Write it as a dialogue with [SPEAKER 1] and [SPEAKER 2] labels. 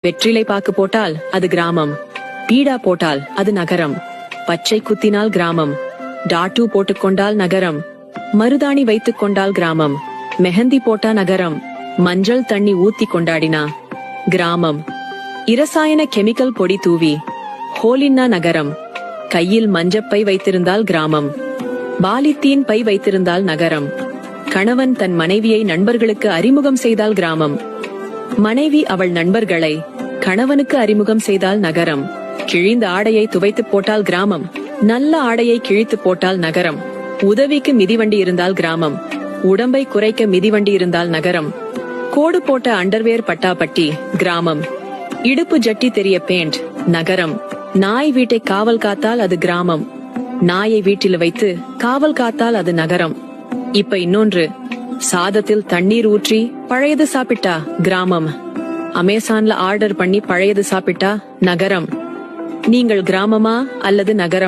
[SPEAKER 1] வெற்றிலை பாக்கு போட்டால் அது கிராமம், பீடா போட்டால் அது நகரம், பச்சை குத்தினால் கிராமம், டாட்டூ போட்டுக்கொண்டால் நகரம், மருதாணி வைத்துக் கொண்டால் கிராமம், மெஹந்தி போட்டா நகரம், மஞ்சள் தண்ணி ஊத்தி கொண்டாடினா கிராமம், இரசாயன கெமிக்கல் பொடி தூவி ஹோலின்னா நகரம், கையில் மஞ்சப்பை வைத்திருந்தால் கிராமம், பாலித்தீன் பை வைத்திருந்தால் நகரம், கணவன் தன் மனைவியை நண்பர்களுக்கு அறிமுகம் செய்தால் கிராமம், மனைவி அவள் நண்பர்களை கணவனுக்கு அறிமுகம் செய்தால் நகரம், கிழிந்த ஆடையை துவைத்து போட்டால் கிராமம், நல்ல ஆடையை கிழித்து போட்டால் நகரம், உதவிக்கு மிதிவண்டி இருந்தால் கிராமம், உடம்பை குறைக்க மிதிவண்டி இருந்தால் நகரம், கோடு போட்ட அண்டர்வேர் பட்டாப்பட்டி கிராமம், இடுப்பு ஜட்டி தெரிய பேண்ட் நகரம், நாய் வீட்டை காவல் காத்தால் அது கிராமம், நாயை வீட்டில் வைத்து காவல் காத்தால் அது நகரம். இப்ப இன்னொன்று, சாதத்தில் தண்ணீர் ஊற்றி பழையது சாப்பிட்டா கிராமம், அமேசான்ல ஆர்டர் பண்ணி பழையது சாப்பிட்டா நகரம். நீங்கள் கிராமமா அல்லது நகரமா?